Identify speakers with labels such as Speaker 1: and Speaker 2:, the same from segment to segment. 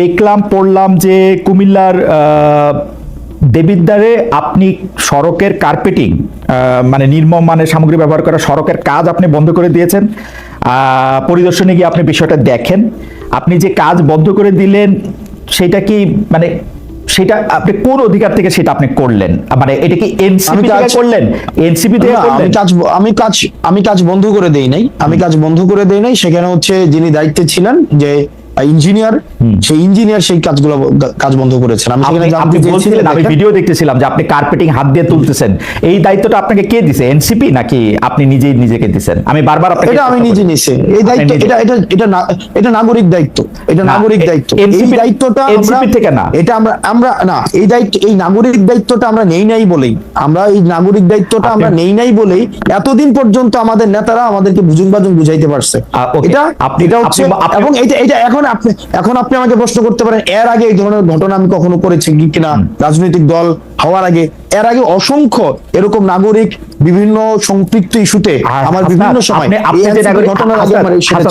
Speaker 1: দেখলাম পড়লাম যে কুমিল্লার দেবিদ্বারে আপনি সড়কের কার্পেটিং মানে নির্মম মানের সামগ্রী ব্যবহার করা সড়কের কাজ আপনি বন্ধ করে দিয়েছেন। পরিদর্শনে গিয়ে আপনি বিষয়টা দেখেন। আপনি যে কাজ বন্ধ করে দিলেন সেটা কি মানে সেটা আপনি কোন অধিকার থেকে সেটা আপনি করলেন? মানে এটা কি এনসিপি থেকে করলেন? এনসিপি থেকে করলেন?
Speaker 2: আমি কাজ বন্ধ করে দেই নাই। আমি কাজ বন্ধ করে দেই নাই। সেখানে হচ্ছে যিনি দায়িত্বে ছিলেন যে ইঞ্জিনিয়ার, সেই ইঞ্জিনিয়ার সেই কাজ বন্ধ করেছেন। আমি সেখানে
Speaker 1: আপনি বলছিলেন, আমি ভিডিও দেখতেছিলাম যে আপনি কার্পেটিং হাত দিয়ে তুলতেছেন। এই দায়িত্বটা আপনাকে কে দিছে? এনসিপি নাকি আপনি নিজেই নিজেকে দিছেন? আমি বারবার আপনাকে
Speaker 2: এটা আমি নিজে নিছি। এই দায়িত্ব এটা নাগরিক দায়িত্ব। এটা নাগরিক দায়িত্ব। এই দায়িত্বটা
Speaker 1: এনসিপি থেকে না।
Speaker 2: এটা আমরা না, এই দায়িত্ব, এই নাগরিক দায়িত্বটা আমরা নেই নাই বলেই, আমরা এই নাগরিক দায়িত্বটা আমরা নেই নাই বলেই এতদিন পর্যন্ত আমাদের নেতারা আমাদেরকে বুঝুন বুঝাইতে পারছে। এটা হচ্ছে, এবং এটা এখন আপনি আমাকে প্রশ্ন করতে পারেন এর আগে এই ধরনের ঘটনা আমি কখনো করেছি কিনা রাজনৈতিক দল হওয়ার আগে। এর আগে অসংখ্য এরকম নাগরিক বিভিন্ন সম্পৃক্ত ইস্যুতে আমার বিভিন্ন সময়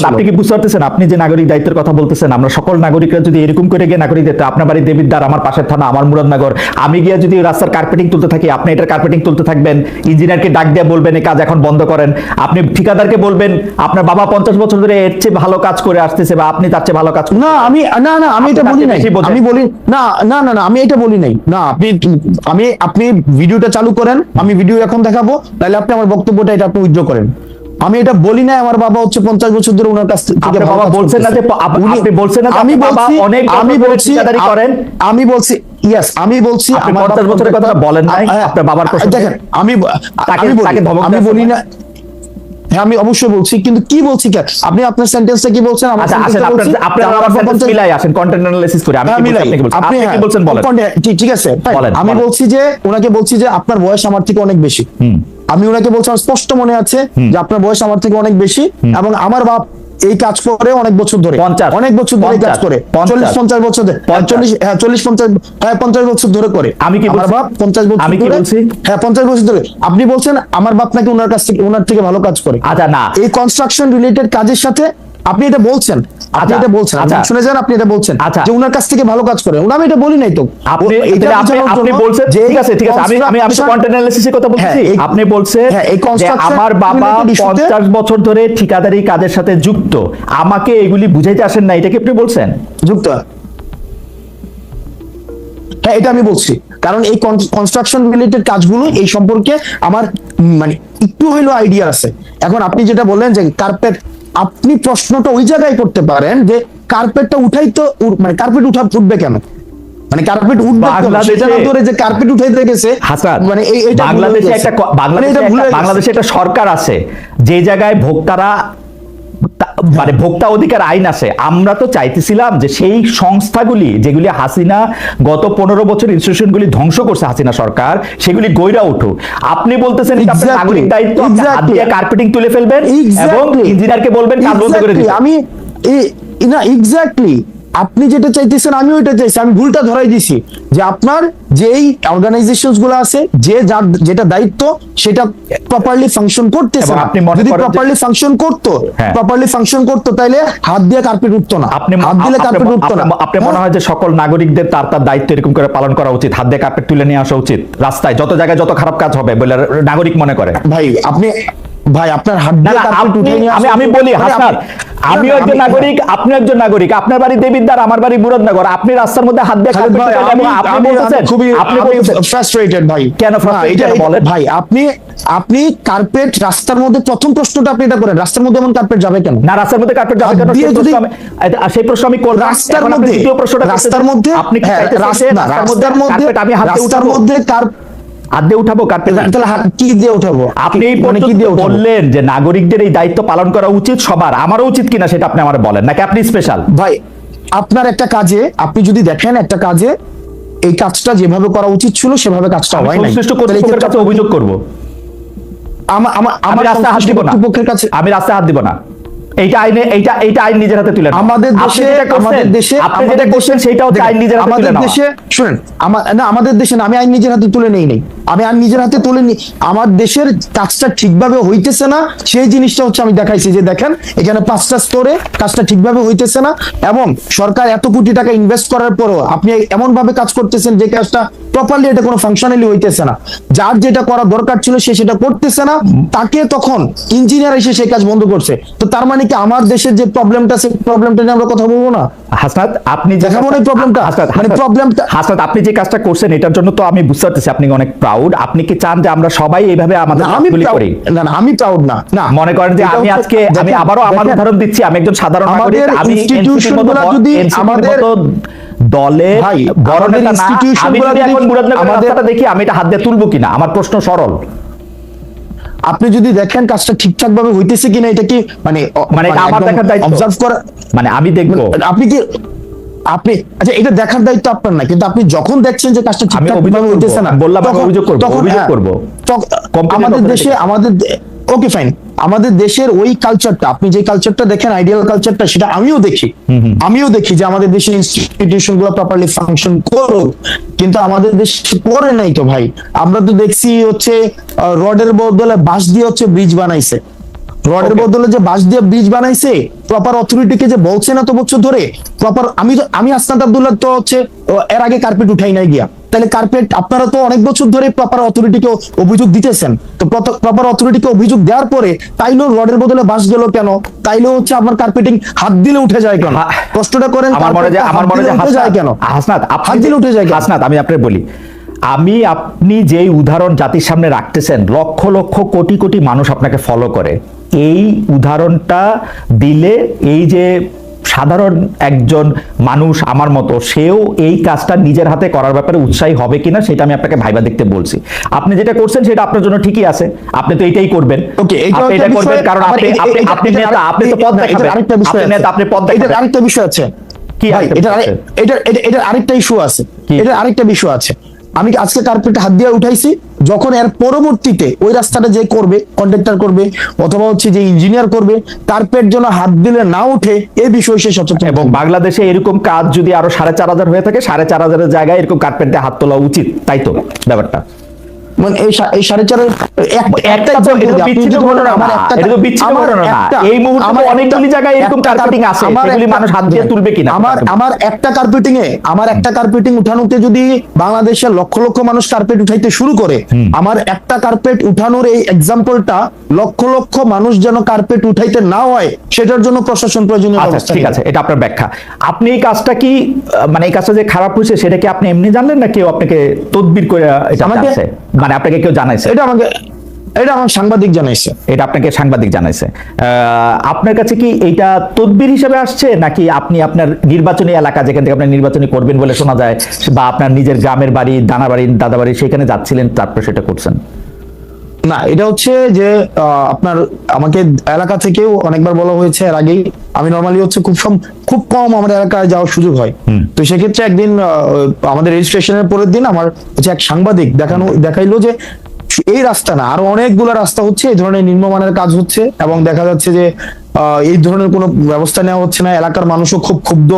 Speaker 1: আপনি কি বুঝতে পারতেছেন? আপনি যে নাগরিক দায়িত্বের কথা বলতেছেন, আমরা সকল নাগরিকরা যদি এরকম করে গিয়ে নাগরিক দায়িত্ব, আপনার বাড়ি দেবিদ্বার, আমার পাশের থানা, আমার মুরাদনগর, আমি গিয়ে যদি রাস্তার কার্পেটিং তুলতে থাকি, আপনি এটার কার্পেটিং তুলতে থাকবেন, ইঞ্জিনিয়ারকে ডাক দিয়ে বলবেন এই কাজ এখন বন্ধ করেন, আপনি ঠিকাদারকে বলবেন আপনার বাবা 50 বছর ধরে এর চেয়ে ভালো কাজ করে আসতেছে বা আপনি তার চেয়ে ভালো কাজ
Speaker 2: না, আমি এটা বলি নাই। আমি বলি না, আমি এটা বলি নাই। না, আপনি ভিডিওটা চালু করেন, আমি ভিডিও এখন দেখাবো, তাহলে আপনি আমার বক্তব্যটা এটা আপনি উইথড্র করেন। আমি এটা বলি না আমার বাবা হচ্ছে 50 বছর ধরে ওনার কাছ থেকে
Speaker 1: বাবা বলছেন না যে আপনি বলছেন না,
Speaker 2: আমি বলছি
Speaker 1: ঠিকাদারি করেন।
Speaker 2: আমি বলছি ইয়েস, আমি বলছি
Speaker 1: আমার 50 বছরের কথা বলেন নাই আপনার বাবার কথা।
Speaker 2: দেখেন, আমি বলি না, হ্যাঁ আমি অবশ্যই বলছি, কিন্তু কি বলছি কেন আপনি আপনার সেন্টেন্সটা কি বলছেন?
Speaker 1: আচ্ছা আসেন আপনারা আমার সেন্টেন্স মিলাই আসেন, কন্টেন্ট অ্যানালিসিস করে আমি কি বলছি আপনি কি বলছেন বলেন।
Speaker 2: ঠিক আছে, আমি বলছি যে ওনাকে বলছি যে আপনার বয়স আমার থেকে অনেক বেশি। আমি ওনাকে বলছি, আমার স্পষ্ট মনে আছে যে আপনার বয়স আমার থেকে অনেক বেশি, এবং আমার বাপ এই কাজ করে অনেক বছর ধরে, অনেক বছর ধরে কাজ করে, 40-50 বছর ধরে, 50 বছর ধরে করে।
Speaker 1: আমি কি
Speaker 2: আমার বাপ 50 বছর
Speaker 1: আমি কি বলছি?
Speaker 2: হ্যাঁ 50 বছর ধরে। আপনি বলছেন আমার বাপ নাকি ওনার কাছ থেকে, ওনার থেকে ভালো কাজ করে।
Speaker 1: আচ্ছা না,
Speaker 2: এই কনস্ট্রাকশন রিলেটেড কাজের সাথে আপনি এটা বলছেন, আপনি এটা বলছেন, শুনে যান, আপনি এটা বলছেন যে ওনার কাছ থেকে ভালো কাজ করে। আমি এটা বলি নাই তো।
Speaker 1: আপনি বলছেন ঠিক আছে আমি কন্টেন্ট অ্যানালিসিসের কথা বলছি। আপনি বলছেন যে আমার বাবা 50 বছর ধরে ঠিকাদারি কাজের সাথে যুক্ত, আমাকে এগুলি বুঝাইতে আসেন না, এটা কি আপনি বলছেন?
Speaker 2: যুক্ত, হ্যাঁ এটা আমি বলছি, কারণ এই কনস্ট্রাকশন রিলেটেড কাজগুলো এই সম্পর্কে আমার মানে একটু হইলো আইডিয়া আছে। এখন আপনি যেটা বললেন যে কার্পেট, আপনি প্রশ্নটা ওই জায়গায় করতে পারেন যে কার্পেটটা উঠাই তো, মানে কার্পেট উঠবে কেন, মানে কার্পেট উঠবে সেটা না ধরে যে কার্পেট উঠাইতে গেছে।
Speaker 1: মানে বাংলাদেশে একটা সরকার আছে যে জায়গায় ভোক্তারা মানে ভোক্তা অধিকার আইন আছে। আমরা তো চাইতেছিলাম যে সেই সংস্থাগুলি যেগুলি হাসিনা গত 15 বছর ইনস্টিটিউশনগুলি ধ্বংস করছে হাসিনা সরকার, সেগুলি গইরা উঠুক। আপনি বলতেছেন আপনার নাগরিক দায়িত্ব, হাত দিয়ে কার্পেটিং তুলে ফেলবেন এবং ইঞ্জিনিয়ারকে বলবেন কাজ বন্ধ করে দিতে।
Speaker 2: আমি না এক্স্যাক্টলি আপনি যেটা চাইতেছেন আমি ওইটা চাইছি। আমি ভুলটা ধরাই দিছি যে আপনার যেই অর্গানাইজেশনস গুলো আছে, যেটা দায়িত্ব সেটা প্রপারলি ফাংশন করতেছে না। যদি প্রপারলি ফাংশন করতো তাহলে হাত দিয়ে কার্পেট উঠতো না, হাত দিলে কার্পেট উঠতো না।
Speaker 1: আপনি মনে হয় যে সকল নাগরিকদের তার দায়িত্ব এরকম করে পালন করা উচিত, হাত দিয়ে কার্পেট তুলে নিয়ে আসা উচিত রাস্তায়, যত জায়গায় যত খারাপ কাজ হবে বলে নাগরিক মনে করে?
Speaker 2: ভাই আপনার হাত দিয়ে কার্পেট উঠে নিয়ে আসা,
Speaker 1: আমি বলি হাসান, আমিও একজন নাগরিক, আপনিও একজন নাগরিক, আপনার বাড়ি দেবিদ্বার, আমার বাড়ি মুরাদনগর, আপনি রাস্তার মধ্যে হাত দিয়ে কার্পেট তুলে আপনি বলতেছেন
Speaker 2: আপনি ফ্রাস্ট্রেটেড ভাই।
Speaker 1: কেন ফ্রাস্ট্রেটেড বলেন
Speaker 2: ভাই? আপনি কার্পেট রাস্তার মধ্যে, প্রথম প্রশ্নটা আপনি এটা করেন, রাস্তার মধ্যে এমন কার্পেট যাবে কেন?
Speaker 1: না রাস্তার মধ্যে কার্পেট যাবে কেন সেই প্রশ্ন আমি করব।
Speaker 2: রাস্তার মধ্যে, রাস্তার মধ্যে
Speaker 1: আপনি কি চাইতেছেন রাস্তার মধ্যে আমি হাত দিয়ে
Speaker 2: রাস্তার মধ্যে
Speaker 1: হাত দিয়ে উঠাবো কার্পেট?
Speaker 2: তাহলে কি দিয়ে উঠাবো?
Speaker 1: আপনি বললেন যে নাগরিকদের এই দায়িত্ব পালন করা উচিত সবার, আমারও উচিত কিনা সেটা আপনি আমার বলেন, নাকি আপনি স্পেশাল?
Speaker 2: ভাই আপনার একটা কাজে, আপনি যদি দেখেন একটা কাজে এই কাজটা যেভাবে করা উচিত ছিল সেভাবে কাজটা হয় নাই,
Speaker 1: সংশ্লিষ্ট কর্তৃপক্ষের কাছে অভিযোগ করব।
Speaker 2: আমি রাস্তায় হাত দিব না, কর্তৃপক্ষের কাছে
Speaker 1: আমি রাস্তায় হাত দিব না। এইটা আইন নিজের হাতে তুলে
Speaker 2: আমাদের দেশে
Speaker 1: আপনি যেটা করছেন সেটাও আইন নিজের হাতে তুলে
Speaker 2: আমাদের দেশে। শুনেন, আমাদের দেশে না, আমি আইন নিজের হাতে তুলে নেই। আমি আর নিজের হাতে তুলে নি, আমার দেশের কাজটা ঠিকভাবে হইতেছে না সেই জিনিসটা হচ্ছে আমি দেখাইছি যে দেখেন এখানে 5টা স্তরে কাজটা ঠিকভাবে হইতেছে না, এবং সরকার এত কোটি টাকা ইনভেস্ট করার পরও আপনি এমন ভাবে কাজ করতেছেন যে কাজটা প্রপারলি এটা কোনো ফাংশনালি হইতেছে না, যার যেটা করা দরকার ছিল সে সেটা করতেছে না, তাকে তখন ইঞ্জিনিয়ার এসে সেই কাজ বন্ধ করছে। তো তার মানে কি আমার দেশের যে প্রবলেমটা সেই প্রবলেমটা নিয়ে আমরা কথা বলবো না?
Speaker 1: হাসনাত, আপনি যে
Speaker 2: দেখাবো না এই প্রবলেমটা, মানে প্রবলেমটা।
Speaker 1: হাসনাত, আপনি যে কাজটা করছেন এটার জন্য তো আমি বুঝতে পারতেছি আপনি অনেক প্রাউড। আপনি কি চান যে আমরা সবাই এইভাবে আমাদের
Speaker 2: আমি
Speaker 1: কাজগুলি
Speaker 2: proud-
Speaker 1: করি?
Speaker 2: না না, আমি প্রাউড না। না,
Speaker 1: মনে করেন যে
Speaker 2: এটা
Speaker 1: আমি
Speaker 2: হচ্ছে-
Speaker 1: আজকে আমি
Speaker 2: দেখেন-
Speaker 1: আবারও আমার
Speaker 2: দেখেন,
Speaker 1: উদাহরণ দিচ্ছি, আমি একজন সাধারণ নাগরিক,
Speaker 2: আমাদের
Speaker 1: আমি
Speaker 2: institution-গুলো যদি আমাদের
Speaker 1: দলের
Speaker 2: ভাই,
Speaker 1: বড়
Speaker 2: আমাদের
Speaker 1: নেতা না, আমি
Speaker 2: institution-গুলো
Speaker 1: যদি
Speaker 2: যদি
Speaker 1: এখন মুরাদনগরের
Speaker 2: আমাদের-
Speaker 1: রাস্তাটা দেখি আমি এটা হাত দিয়ে তুলবো কিনা, আমার প্রশ্ন সরল।
Speaker 2: আপনি যদি দেখেন কাজটা ঠিকঠাক ভাবে হইতেছে কিনা, এটা কি মানে
Speaker 1: মানে এটা আমার দেখার দায়িত্ব?
Speaker 2: অবজার্ভ করা,
Speaker 1: মানে আমি দেখবো?
Speaker 2: আপনি কি আপনি আচ্ছা এটা দেখার দায়িত্ব আপনার না, কিন্তু আপনি যখন দেখছেন যে কাজটা ঠিকঠাক
Speaker 1: অভিযোগ
Speaker 2: ভাবে
Speaker 1: করবো,
Speaker 2: হইতেছে না,
Speaker 1: আমি বললাম আমি
Speaker 2: তখন-
Speaker 1: অভিযোগ করবো,
Speaker 2: তখন
Speaker 1: অভিযোগ
Speaker 2: হ্যাঁ,
Speaker 1: করবো। Complaint
Speaker 2: আমাদের
Speaker 1: authority
Speaker 2: দেশে ওকে ফাইন, আমাদের দেশের ওই কালচারটা, আপনি যে কালচারটা দেখেন আইডিয়াল কালচারটা, সেটা আমিও দেখি যে আমাদের দেশের ইনস্টিটিউশন গুলো প্রপারলি ফাংশন করুক, কিন্তু আমাদের দেশ করে নাই তো ভাই। আমরা তো দেখছি হচ্ছে রডের বদলে বাঁশ দিয়ে হচ্ছে ব্রিজ বানাইছে, রডের বদলে যে বাঁশ দিয়ে ব্রিজ বানাইছে, প্রপার অথরিটিকে যে বলছে না তো বছর ধরে প্রপার। আমি আসনাত আব্দুল্লাহ তো হচ্ছে এর আগে কার্পেট উঠাই নাই গিয়া, তাহলে কার্পেট আপনারা তো অনেক বছর ধরে প্রপার অথরিটিকে অভিযোগ দিতেছেন, তো প্রপার অথরিটিকে অভিযোগ দেওয়ার পরে তাইলেও রডের বদলে বাঁশ গেল কেন, তাইলেও হচ্ছে আপনার কার্পেটিং হাত দিলে উঠে যায় কেন, কষ্টটা করেন
Speaker 1: আমার মনে হয়
Speaker 2: উঠে যায় কেন,
Speaker 1: হাসনাত,
Speaker 2: হাত দিলে উঠে যায় কেন?
Speaker 1: হাসনাত, আমি আপনাকে বলি, আপনি যে উদাহরণ জাতির সামনে রাখতেছেন, লক্ষ লক্ষ কোটি কোটি মানুষ আপনাকে ফলো করে, এই উদাহরণটা দিলে এই যে সাধারণ একজন মানুষ আমার মতো, সেও এই কাজটা নিজের হাতে করার ব্যাপারে উৎসাহী হবে কিনা সেটা আমি আপনাকে ভাইবা দেখতে বলছি। আপনি যেটা করছেন সেটা আপনার জন্য ঠিকই আছে, আপনি তো এটাই করবেন।
Speaker 2: ওকে,
Speaker 1: আপনি এটা করবেন কারণ আপনি নেতা, আপনি তো পদ দেখাবেন, আপনি নেতা, আপনি পদ
Speaker 2: এটা
Speaker 1: দেখাবেন।
Speaker 2: আরেকটা বিষয় আছে
Speaker 1: কি
Speaker 2: ভাই, এটা আরেকটা ইস্যু আছে, এটা আরেকটা বিষয় আছে। আমি আজকে কার্পেট হাত দিয়ে উঠাইছি, যখন এর পরবর্তীতে ওই রাস্তাটা যে করবে, কন্ট্রাক্টর করবে অথবা হচ্ছে যে ইঞ্জিনিয়ার করবে, কার্পেট যেন হাত দিলে না উঠে এই বিষয়ে সে সচেতন।
Speaker 1: এবং বাংলাদেশে এরকম কাজ যদি আরো 4,500 হয়ে থাকে, 4,500 জায়গায় এরকম কার্পেট দিয়ে হাত তোলা উচিত, তাই তো ব্যাপারটা?
Speaker 2: মানে এই 4.5
Speaker 1: একটা তো এটা তো বিচ্ছিন্ন ঘটনা না, এটা তো বিচ্ছিন্ন ঘটনা না। এই মুহূর্তে তো অনেকগুলি জায়গায় এরকম কার্পেটিং আছে, সেগুলি মানুষ হাত দিয়ে তুলবে কিনা?
Speaker 2: আমার একটা কার্পেটিং উঠানোতে যদি বাংলাদেশের লক্ষ লক্ষ মানুষ কার্পেট উঠাইতে শুরু করে, আমার একটা কার্পেট উঠানোর এই এক্সাম্পলটা লক্ষ লক্ষ মানুষ যেন কার্পেট উঠাইতে না হয়, সেটার জন্য প্রশাসন প্রয়োজনীয় ব্যবস্থা
Speaker 1: ঠিক আছে, এটা আপনার ব্যাখ্যা। আপনি এই কাজটা কি মানে এই কাজটা যে খারাপ হয়েছে সেটা কি আপনি এমনি জানলেন না কেউ আপনাকে তদবির করে এটা জানাইছে? মানে আপনাকে কেউ জানাইছে?
Speaker 2: এটা আমার সাংবাদিক জানাইছে।
Speaker 1: এটা আপনাকে সাংবাদিক জানাইছে। আপনার কাছে কি এইটা তদবির হিসেবে আসছে, নাকি আপনি আপনার নির্বাচনী এলাকা যেখান থেকে আপনি নির্বাচনী করবেন বলে শোনা যায়, বা আপনার নিজের গ্রামের বাড়ি, দানাবাড়ি, দাদাবাড়ি, সেখানে যাচ্ছিলেন তারপর সেটা করছেন?
Speaker 2: না, এটা হচ্ছে যে আপনার আমাকে এলাকা থেকেও অনেকবার বলা হয়েছে এর আগেই। আমি নরমালি হচ্ছে খুব কম আমার এলাকায় যাওয়ার সুযোগ হয়, তো সেক্ষেত্রে একদিন আমাদের রেজিস্ট্রেশনের পরের দিন আমার হচ্ছে এক সাংবাদিক দেখাইলো যে এই রাস্তা না, আরো অনেকগুলো রাস্তা হচ্ছে এই ধরনের নিম্নমানের কাজ হচ্ছে, এবং দেখা যাচ্ছে যে এই ধরনের কোনো ব্যবস্থা নেওয়া হচ্ছে না। এলাকার মানুষও খুব ক্ষুব্ধ,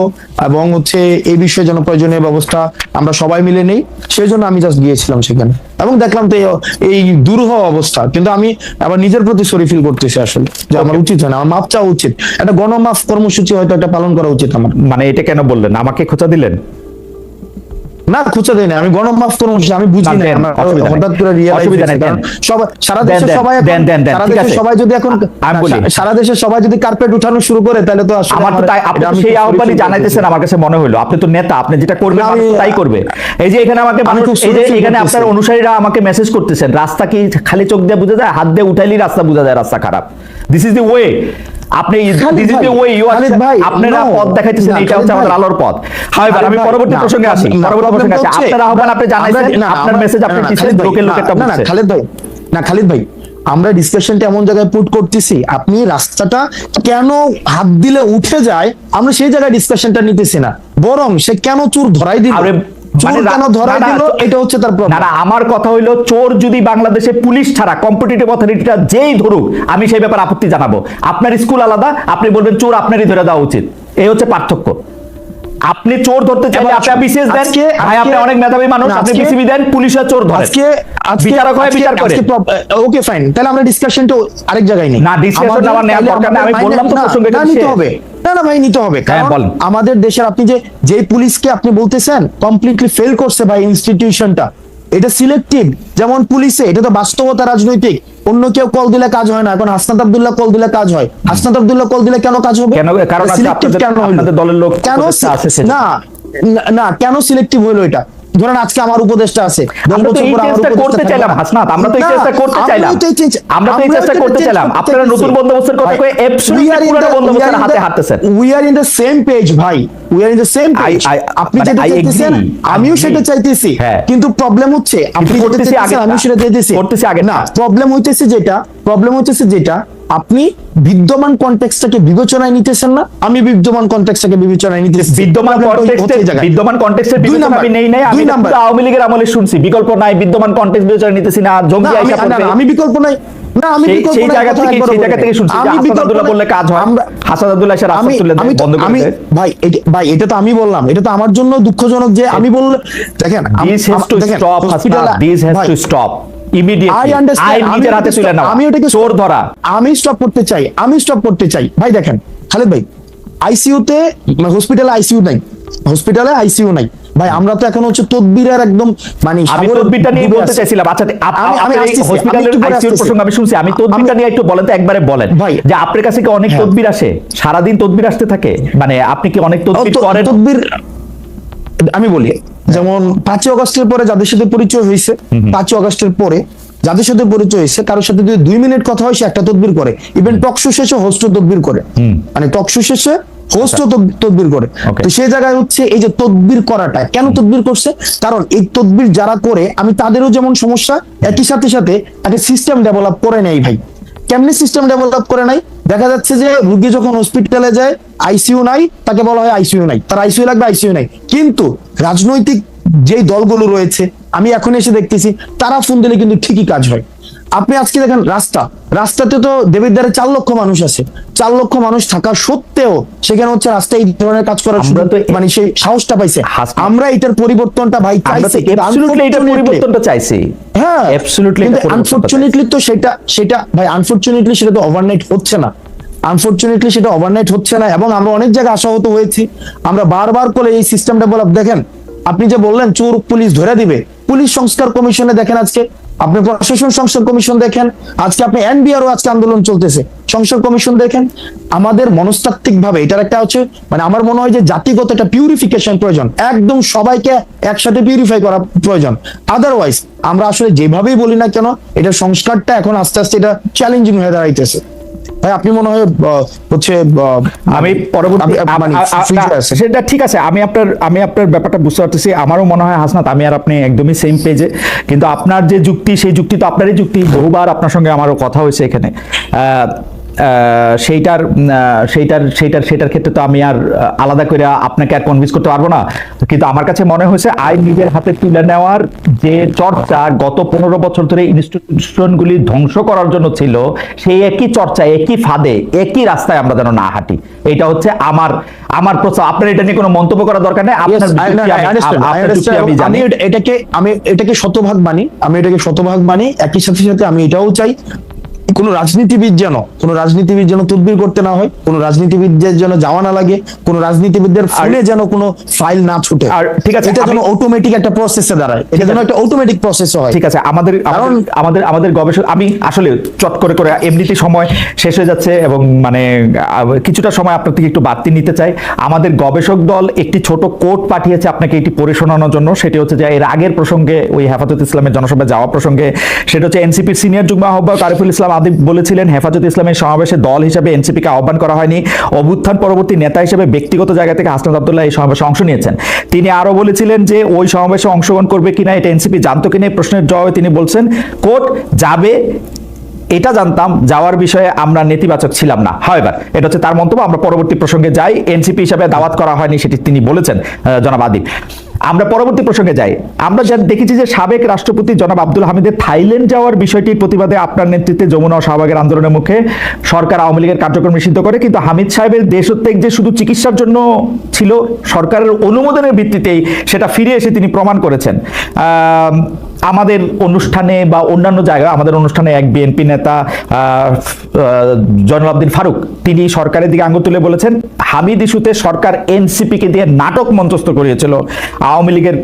Speaker 2: এবং হচ্ছে এই বিষয়ে যেন প্রয়োজনীয় ব্যবস্থা আমরা সবাই মিলে নেই, সেই জন্য আমি জাস্ট গিয়েছিলাম সেখানে, এবং দেখলাম তো এই দুরূহ অবস্থা। কিন্তু আমি আবার নিজের প্রতি সরি ফিল করতেছি আসলে, যে আমার উচিত হয় না, আমার মাপ চাওয়া উচিত, একটা গণমাফ কর্মসূচি হয়তো একটা পালন করা উচিত আমার।
Speaker 1: মানে এটা কেন বললেন? আমাকে খোঁচা দিলেন?
Speaker 2: না, খুঁজে দেয় না, আমি গণমাফ কর্মসূচি আমি বুঝি না, হঠাৎ করে সারা দেশে সবাই যদি এখন সারা দেশের সবাই যদি কার্পেট উঠানো শুরু করে, তাহলে তো আসলে
Speaker 1: আমার তো তাই, আপনি সেই আহ্বানই জানাইতেছেন, আমার কাছে মনে হলো আপনি তো নেতা, আপনি যেটা করবেন তাই করবে। এই যে এখানে আমাকে মানুষ, এই যে এখানে আপনার অনুসারীরা আমাকে মেসেজ করতেছেন, রাস্তা কি খালি চোখ দিয়ে বোঝা যায়? হাত দিয়ে উঠাইলেই রাস্তা বোঝা যায় রাস্তা খারাপ। This is the way. আপনি আপনারা পথ দেখাইতেছেন, এটা হচ্ছে আমাদের আলোর পথ। আমি পরবর্তী প্রসঙ্গে আসি। আপনার আহ্বান আপনি জানাইছেন, আপনার মেসেজ আপনি দিচ্ছেন, লোকের লোকেরটা বুঝছে।
Speaker 2: খালিদ ভাই, আমরা ডিসকাশনটা এমন জায়গায় পুট করতেছি, আপনি রাস্তাটা কেন হাত দিলে উঠে যায় আমরা সেই জায়গায় ডিসকাশনটা নিতেছি না, বরং সে কেন চোর ধরাই দিল,
Speaker 1: আমার কথা হইলো, চোর যদি বাংলাদেশে পুলিশ ছাড়া কম্পিটিটিভ অথরিটিটা যেই ধরুক, আমি সেই ব্যাপারে আপত্তি জানাবো। আপনার স্কুল আলাদা, আপনি বলবেন চোর আপনারই ধরে দেওয়া উচিত, এই হচ্ছে পার্থক্য। আপনি চোর ধরতে চাইলে
Speaker 2: এবার
Speaker 1: আপনি বিসিএস দেন, ভাই আপনি অনেক মেধাবী মানুষ, আপনি
Speaker 2: আজকে-
Speaker 1: বিসিবি দেন, পুলিশের চোর ধরেন, বিচারক হয় বিচার করে।
Speaker 2: ওকে ফাইন, তাহলে আমরা ডিসকাশনটা আরেক জায়গায় নেই।
Speaker 1: না, discussion
Speaker 2: আমাদের-
Speaker 1: আমার নেওয়ার
Speaker 2: তাহলে
Speaker 1: দরকার নেই, আমি
Speaker 2: আমাদের
Speaker 1: বললাম তো
Speaker 2: না,
Speaker 1: প্রসঙ্গ এটা
Speaker 2: না, নিতে
Speaker 1: শেষ।
Speaker 2: হবে। না ভাই, নিতে হবে, কারণ
Speaker 1: বলেন।
Speaker 2: আমাদের দেশের আপনি যে পুলিশকে আপনি বলতেছেন কমপ্লিটলি ফেল করছে ভাই ইনস্টিটিউশনটা, এটা সিলেক্টিভ। যেমন পুলিশে এটা তো বাস্তবতা, রাজনৈতিক। অন্য কেউ কল দিলে কাজ হয় না, এখন হাসনাত আব্দুল্লাহ কল দিলে কাজ হয়। হাসনাত আব্দুল্লাহ কল দিলে কেন কাজ হবে?
Speaker 1: কেন? কারণ আছে
Speaker 2: সিলেক্টিভ
Speaker 1: আপনাদের-
Speaker 2: কেন হলো?
Speaker 1: আপনাদের দলের লোক
Speaker 2: কেন
Speaker 1: উপদেষ্টা আছে সেজন্য।
Speaker 2: না কেন সিলেক্টিভ হলো এটা? ধরেন আজকে আমার উপদেষ্টা আছে, 10
Speaker 1: আমরা তো
Speaker 2: বছর
Speaker 1: এই
Speaker 2: পর আমার
Speaker 1: চেষ্টা
Speaker 2: উপদেষ্টা
Speaker 1: করতে
Speaker 2: থাকবে
Speaker 1: চাইলাম
Speaker 2: না।
Speaker 1: হাসনাত, আমরা তো এই
Speaker 2: না,
Speaker 1: চেষ্টা করতে
Speaker 2: আমরাই
Speaker 1: চাইলাম,
Speaker 2: তো এই চেষ্টা-
Speaker 1: আমরা তো এই
Speaker 2: আমরাই
Speaker 1: চেষ্টা
Speaker 2: তো
Speaker 1: করতে
Speaker 2: চেষ্টা
Speaker 1: চাইলাম।
Speaker 2: করতে
Speaker 1: আপনারা নতুন
Speaker 2: চাইছি।
Speaker 1: বন্দোবস্তের কথা
Speaker 2: ভাই,
Speaker 1: কয়ে absolutely পুরনো বন্দোবস্তের হাতে হাঁটতেছেন।
Speaker 2: we are in the same page ভাই, we are in the same page। আপনি
Speaker 1: মানে
Speaker 2: যেটা
Speaker 1: I
Speaker 2: চাইতেছেন
Speaker 1: agree,
Speaker 2: আমিও
Speaker 1: agree।
Speaker 2: সেটা চাইতেছি,
Speaker 1: হ্যাঁ।
Speaker 2: কিন্তু প্রবলেম হচ্ছে আপনি যেটা
Speaker 1: করতেছি
Speaker 2: চাইতেছেন
Speaker 1: আগেরটা।
Speaker 2: আমিও সেটা চাইতেছি।
Speaker 1: করতেছি আগেরটা।
Speaker 2: না, প্রবলেম হইতেছে যেটা আপনি বিদ্যমান কনটেক্সটটাকে বিবেচনায় নিতেছেন না, আমি বিদ্যমান কনটেক্সটটাকে বিবেচনায় নিতেছি।
Speaker 1: বিদ্যমান
Speaker 2: Problem টা হচ্ছে এই
Speaker 1: কনটেক্সটে
Speaker 2: জায়গায়।
Speaker 1: বিদ্যমান কনটেক্সটের
Speaker 2: দুই
Speaker 1: বিবেচনা
Speaker 2: নাম্বার,
Speaker 1: আমি নেই নাই, আমি
Speaker 2: দুই
Speaker 1: তো
Speaker 2: নাম্বার।
Speaker 1: শুধু আওয়ামী লীগের আমলে শুনছি বিকল্প নাই, বিদ্যমান কনটেক্সট বিবেচনা নিতেছি না,
Speaker 2: না,
Speaker 1: জঙ্গি
Speaker 2: আমি
Speaker 1: আইসা পড়বে।
Speaker 2: আমি বিকল্প নাই। না, আমি
Speaker 1: সেই-
Speaker 2: বিকল্প
Speaker 1: সেই
Speaker 2: নাই,
Speaker 1: জায়গা
Speaker 2: কথা
Speaker 1: থেকে
Speaker 2: একবারও
Speaker 1: সেই
Speaker 2: বলি
Speaker 1: জায়গা
Speaker 2: নাই।
Speaker 1: থেকে শুনছি যে
Speaker 2: আমি
Speaker 1: হাসান
Speaker 2: বিকল্প
Speaker 1: আব্দুল্লাহ
Speaker 2: নাই।
Speaker 1: বললে কাজ হয়,
Speaker 2: আমরা-
Speaker 1: হাসান আব্দুল্লাহ এসে রাস্তা
Speaker 2: আমি
Speaker 1: তুলে
Speaker 2: আমি
Speaker 1: দেয়, বন্ধ করে
Speaker 2: আমি
Speaker 1: দেয়।
Speaker 2: ভাই এটা তো আমি বললাম, এটা তো আমার জন্য দুঃখজনক যে আমি বললে দেখেন
Speaker 1: This has to stop, Hasnat, this has to stop immediately।
Speaker 2: I understand,
Speaker 1: আইন নিজের হাতে তুলে নাও,
Speaker 2: আমি ওটাকে
Speaker 1: চোর ধরা।
Speaker 2: আমি স্টপ করতে চাই ভাই। দেখেন খালেদ ভাই, আইসিইউতে হসপিটালে আইসিইউ নাই ভাই। আমরা তো এখন হচ্ছে তদবিরের একদম মানে
Speaker 1: আমি
Speaker 2: সাগরে
Speaker 1: তদবিরটা নিয়ে
Speaker 2: ডুবে
Speaker 1: বলতে
Speaker 2: আছি।
Speaker 1: চাইছিলাম। আচ্ছা
Speaker 2: আমি আসতেছি, আমি
Speaker 1: হসপিটালের
Speaker 2: একটু পরে
Speaker 1: আইসিইউর
Speaker 2: আসতেছি।
Speaker 1: প্রসঙ্গ আমি শুনছি, আমি তদবিরটা নিয়ে একটু বলেন তো, একবারে বলেন
Speaker 2: ভাই,
Speaker 1: যে আপনার কাছে কি অনেক
Speaker 2: হ্যাঁ।
Speaker 1: তদবির আসে, সারাদিন তদবির আসতে থাকে, মানে আপনি কি অনেক তদবির করেন?
Speaker 2: তদবির আমি বলি, যেমন 5ই অগস্টের পরে যাদের সাথে পরিচয় হয়েছে, 5ই অগস্টের পরে যাদের সাথে পরিচয় হয়েছে, কারোর সাথে যদি 2 মিনিট কথা হয় সে একটা তদবির করে। ইভেন টকশো শেষে হোস্ট তদবির করে, মানে টকশো শেষে হোস্ট তদবির করে।
Speaker 1: Okay.
Speaker 2: তো সেই জায়গায় হচ্ছে এই যে তদবির করাটা কেন তদবির করছে, কারণ এই তদবির যারা করে আমি তাদেরও যেমন সমস্যা, একই সাথে একটা সিস্টেম ডেভেলপ করে নেই ভাই। কেমনি সিস্টেম ডেভেলপ করে নাই? দেখা যাচ্ছে যে রোগী যখন হসপিটালে যায় আইসিইউ নাই, তাকে বলা হয় আইসিইউ নাই, তার আইসিইউ লাগবে, আইসিইউ নাই। কিন্তু রাজনৈতিক যেই দলগুলো রয়েছে আমি এখন এসে দেখতেছি তারা ফোন দিলে কিন্তু ঠিকই কাজ হয়। আপনি আজকে দেখেন রাস্তাতে তো দেবিদ্বারে 4 লক্ষ মানুষ আছে, 4 লক্ষ মানুষ থাকা সত্ত্বেও সেখানে হচ্ছে রাস্তায় এই ধরনের কাজ করার
Speaker 1: আমরা তো
Speaker 2: মানে সেই সাহসটা পাইছে। আমরা এটার পরিবর্তনটা ভাই
Speaker 1: আমরা
Speaker 2: চাইছি,
Speaker 1: তো absolutely এটার
Speaker 2: unfortunately-
Speaker 1: পরিবর্তনটা চাইছি।
Speaker 2: হ্যাঁ,
Speaker 1: Absolutely
Speaker 2: কিন্তু
Speaker 1: এটা পরিবর্তনটা
Speaker 2: আনফরচুনেটলি তো সেটা ভাই, আনফরচুনেটলি সেটা তো ওভারনাইট হচ্ছে না। এবং আমরা অনেক জায়গায় আশাহত হয়েছি। আমরা বারবার করে এই সিস্টেমটা বলা, দেখেন আপনি যে বললেন চোর পুলিশ ধরে দিবে, পুলিশ সংস্কার কমিশনে দেখেন, আজকে আপনি প্রশাসন সংস্কার কমিশন দেখেন, আজকে আপনি এনবিআরও আজকে আন্দোলন চলতেছে, সংস্কার কমিশন দেখেন। আমাদের মনস্তাত্ত্বিক ভাবে এটার একটা হচ্ছে মানে আমার মনে হয় যে জাতিগত একটা পিউরিফিকেশন প্রয়োজন, একদম সবাইকে একসাথে পিউরিফাই করা প্রয়োজন। আদারওয়াইজ আমরা আসলে যেভাবেই বলি না কেন এটা সংস্কারটা এখন আস্তে আস্তে এটা চ্যালেঞ্জিং হয়ে দাঁড়াইতেছে। ভাই আপনি মনে হয় হচ্ছে
Speaker 1: আমি পরবর্তী
Speaker 2: মানে future আছে।
Speaker 1: সেটা ঠিক আছে, আমি আপনার ব্যাপারটা বুঝতে পারতেছি। আমারও মনে হয় হাসনাত, আমি আর আপনি একদমই সেম পেজে, কিন্তু আপনার যে যুক্তি সেই যুক্তি তো আপনারই যুক্তি, বহুবার আপনার সঙ্গে আমারও কথা হয়েছে এখানে। সেইটার ক্ষেত্রে তো আমি আর আলাদা করে আপনাকে আর কনভিন্স করতে পারবো না। কিন্তু আমার কাছে মনে হয়েছে আইন নিজের হাতে তুলে নেওয়ার যে চর্চা গত 15 বছর ধরে ইনস্টিটিউশনগুলি ধ্বংস করার জন্য ছিল, সেই একই চর্চা, একই ফাঁদে, একই রাস্তায় আমরা যেন না হাঁটি। এটা হচ্ছে আমার প্রস্তাব। আপনার এটা নিয়ে কোনো মন্তব্য করার দরকার নেই। আপনার যুক্তি আমি জানি।
Speaker 2: আমি এটাকে শতভাগ মানি। একই সাথে আমি এটাও চাই কোন রাজনীতিবিদ যেন তদবির করতে না হয়, কোন রাজনীতিবিদদের যেন যাওয়া না লাগে, কোন রাজনীতিবিদদের ফোনে যেন কোনো ফাইল না ছুটে।
Speaker 1: আর ঠিক আছে,
Speaker 2: এটা যেন অটোমেটিক একটা প্রসেসে দাঁড়ায়, এটা যেন একটা অটোমেটিক প্রসেস হয়।
Speaker 1: ঠিক আছে, আমাদের গবেষক, আমি আসলে চট করে এমনিতে সময় শেষ হয়ে যাচ্ছে এবং মানে কিছুটা সময় আপনার থেকে একটু বাড়তি নিতে চাই। আমাদের গবেষক দল একটি ছোট কোট পাঠিয়েছে আপনাকে এটি পড়ে শোনানোর জন্য। সেটি হচ্ছে যে এর আগের প্রসঙ্গে, ওই হেফাজত ইসলামের জনসভায় যাওয়া প্রসঙ্গে, সেটা হচ্ছে এনসিপির সিনিয়র যুগ্ম আহ্বায়ক আরিফুল ইসলাম আদিব বলেছিলেন, হেফাজত ইসলামের সমাবেশে দল হিসেবে এনসিপিকে আহ্বান করা হয়নি, অভ্যুত্থান পরবর্তী নেতা হিসেবে ব্যক্তিগত জায়গা থেকে হাসনাত আব্দুল্লাহ এই সমাবেশে অংশ নিয়েছেন। তিনি আরো বলেছিলেন যে ওই সমাবেশে অংশগ্রহণ করবে কিনা এটা এনসিপি জানতো কিনা। প্রশ্নের জবাবে তিনি বলছেন, কোট যাবে এটা জানতাম, যাওয়ার বিষয়ে আমরা নেতিবাচক ছিলাম না। হাওয়েভার, এটা হচ্ছে তার মন্তব্য। আমরা পরবর্তী প্রসঙ্গে যাই। এনসিপি হিসাবে দাওয়াত করা হয়নি সেটি তিনি বলেছেন জনাব আদিব। আমরা পরবর্তী প্রসঙ্গে যাই। আমরা যা দেখেছি যে সাবেক রাষ্ট্রপতি জনাব আব্দুল হামিদের থাইল্যান্ড যাওয়ার বিষয়টির প্রতিবাদে আপনার নেতৃত্বে যমুনা ও শাহবাগের আন্দোলনের মুখে সরকার আওয়ামী লীগের কার্যক্রম নিষিদ্ধ করে, কিন্তু হামিদ সাহেবের দেশত্যাগ যে শুধু চিকিৎসার জন্য ছিল, সরকারের অনুমোদনের ভিত্তিতেই সেটা ফিরে এসে তিনি প্রমাণ করেছেন। আমাদের অনুষ্ঠানে বা অন্যান্য জায়গায় আমাদের অনুষ্ঠানে এক বিএনপি নেতা জয়নুল আবদিন ফারুক তিনি সরকারের দিকে আঙুল তুলে বলেছেন হামিদ ইস্যুতে সরকার এনসিপিকে দিয়ে নাটক মঞ্চস্থ করিয়েছিল আওয়ামী লীগের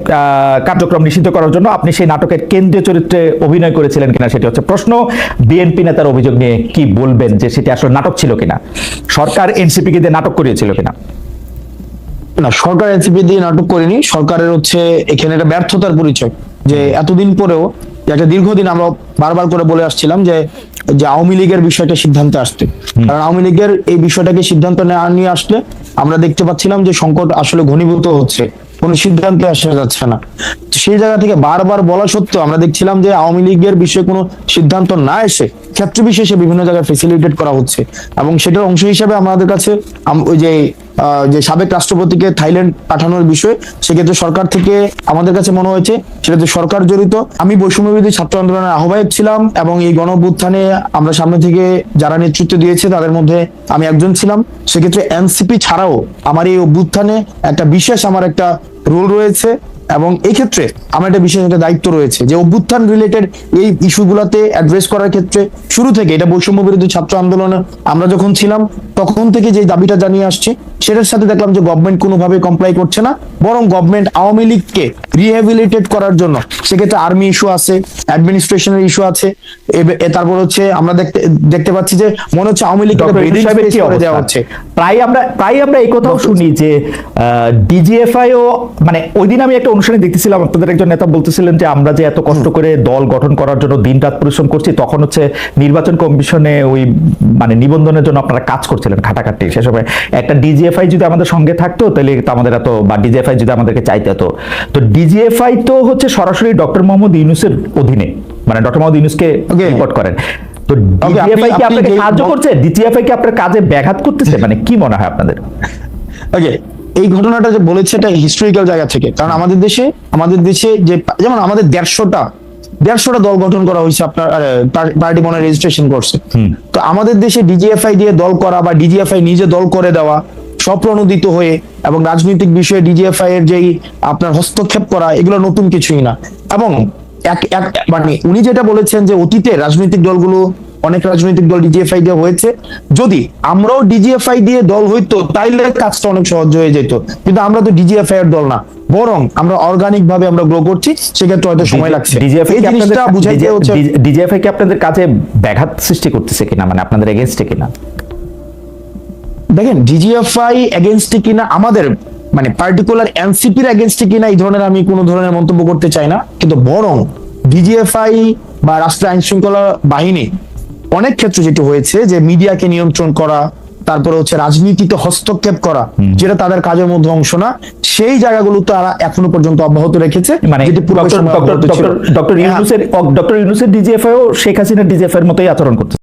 Speaker 1: কার্যক্রম নিষিদ্ধ করার জন্য। আপনি সেই নাটকের কেন্দ্রীয় চরিত্রে অভিনয় করেছিলেন কিনা সেটি হচ্ছে প্রশ্ন। বিএনপি নেতার অভিযোগ নিয়ে কি বলবেন, যে সেটি আসলে নাটক ছিল কিনা, সরকার এনসিপিকে দিয়ে নাটক করিয়েছিল কিনা?
Speaker 2: না, সরকার এনসিপি দিয়ে নাটক করেনি। সরকারের হচ্ছে এখানে একটা ব্যর্থতার পরিচয়, যে এতদিন পরেও একটা দীর্ঘদিন আমরা বারবার করে বলে আসছিলাম যে আওয়ামী লীগের বিষয়টা সিদ্ধান্তে আসতে, কারণ আওয়ামী লীগের এই বিষয়টাকে সিদ্ধান্ত নিয়ে আসলে আমরা দেখতে পাচ্ছিলাম যে সংকট আসলে ঘনীভূত হচ্ছে, কোনো সিদ্ধান্তে আসা যাচ্ছে না। সেই জায়গা থেকে বারবার বলা সত্ত্বেও আমরা দেখছিলাম যে আওয়ামী লীগের বিষয়ে কোনো সিদ্ধান্ত না এসে ক্ষেত্র বিশেষে বিভিন্ন জায়গায় ফেসিলিটেট করা হচ্ছে, এবং সেটার অংশ হিসেবে আমাদের কাছে ওই যে সাবেক রাষ্ট্রপতিকে থাইল্যান্ড পাঠানোর বিষয়, সেক্ষেত্রে সরকার থেকে আমাদের কাছে মনে হয়েছে সেটাতে সরকার জড়িত। আমি বৈষম্যবিরোধী ছাত্র আন্দোলনের আহ্বায়ক ছিলাম, এবং এই গণঅভ্যুত্থানে আমরা সামনে থেকে যারা নেতৃত্ব দিয়েছে তাদের মধ্যে আমি একজন ছিলাম। সেক্ষেত্রে এনসিপি ছাড়াও আমার এই অভ্যুত্থানে একটা বিশেষ আমার একটা রোল রয়েছে, এবং এই ক্ষেত্রে আমার একটা বিশেষ একটা দায়িত্ব রয়েছে যে অভ্যুত্থান রিলেটেড এই ইস্যুগুলোতে অ্যাড্রেস করার ক্ষেত্রে শুরু থেকে এটা বৈষম্য বিরোধী ছাত্র আন্দোলনে আমরা যখন ছিলাম তখন থেকে যে দাবিটা জানিয়ে আসছি, সেটার সাথে দেখলাম যে গভর্নমেন্ট কোনোভাবে কমপ্লাই করছে না, বরং গভর্নমেন্ট আওয়ামী লীগকে রিহ্যাবিলিটেট করার জন্য সেক্ষেত্রে আর্মি ইস্যু আছে, অ্যাডমিনিস্ট্রেশনের ইস্যু আছে, তারপর হচ্ছে আমরা দেখতে পাচ্ছি যে মনে হচ্ছে আওয়ামী লীগকে দেওয়া হচ্ছে।
Speaker 1: প্রায় আমরা এই কথাও শুনি যে ডিজিএফআইও, মানে ওই দিন আমি একটা অনুষ্ঠানে দেখতেছিলাম আপনাদের একজন নেতা বলতেছিলেন যে আমরা যে এত কষ্ট করে দল গঠন করার জন্য দিনরাত পরিশ্রম করছি, তখন হচ্ছে নির্বাচন কমিশনে ওই মানে নিবন্ধনের জন্য আপনারা কাজ করছিলেন খাটাখাটি। সে সময় একটা ডিজিএফআই যদি আমাদের সঙ্গে থাকতো তাহলে তো আমাদের এত, বা ডিজিএফআই যদি আমাদেরকে চাইতে হতো। তো ডিজিএফআই তো হচ্ছে সরাসরি ডক্টর মোহাম্মদ ইউনূসের অধীনে, মানে ডক্টর মোহাম্মদ ইউনূসকে রিপোর্ট করেন। তো ডিজিএফআই কি আপনাকে সাহায্য করছে? ডিজিএফআই কি আপনার কাজে ব্যাঘাত করতেছে? মানে কি মনে হয় আপনাদের?
Speaker 2: ওকে, এই ঘটনাটা যে বলেছে এটা হিস্টোরিক্যাল জায়গা থেকে, কারণ আমাদের দেশে যে যেমন আমাদের 150টা দল গঠন করা হয়েছে, আপনার পার্টি মনে রেজিস্ট্রেশন করছে। তো আমাদের দেশে ডিজিএফআই দিয়ে দল করা বা ডিজিএফআই নিজে দল করে দেওয়া, স্বপ্রণোদিত হয়ে এবং রাজনৈতিক বিষয়ে ডিজিএফআই এর যেই আপনার হস্তক্ষেপ করা, এগুলো নতুন কিছুই না। এবং মানে উনি যেটা বলেছেন যে অতীতে রাজনৈতিক দলগুলো, অনেক রাজনৈতিক দল ডিজিএফআই দিয়ে হয়েছে, যদি আমরাও ডিজিএফআই দিয়ে দল হইতো তাইলে কাজটা অনেক সহজ হয়ে যেত, কিন্তু আমরা তো ডিজিএফআই এর দল না, বরং আমরা অর্গানিক ভাবে আমরা গ্রো করছি, সেক্ষেত্রে হয়তো সময় লাগছে।
Speaker 1: ডিজিএফআই কি আপনাদের কাজে ব্যাঘাত সৃষ্টি করতেছে কিনা, মানে আপনাদের এগেইনস্টে কিনা?
Speaker 2: দেখেন, ডিজিএফআই এগেইনস্টে কিনা, আমাদের মানে পার্টিকুলার এনসিপির এগেইনস্টে কিনা এই ধরনের আমি কোনো ধরনের মন্তব্য করতে চাই না, কিন্তু বরং ডিজিএফআই বা রাষ্ট্রীয় আইন শৃঙ্খলা বাহিনী অনেক ক্ষেত্রে যেটি হয়েছে যে মিডিয়াকে নিয়ন্ত্রণ করা, তারপরে হচ্ছে রাজনীতিতে হস্তক্ষেপ করা, যেটা তাদের কাজের মধ্যে অংশ না, সেই জায়গাগুলো তারা এখনো পর্যন্ত অব্যাহত রেখেছে।
Speaker 1: মানে ডক্টর ইউনূসের ডিজিএফআই ও শেখ হাসিনার ডিজিএফআই এর মতোই আচরণ করতেছে।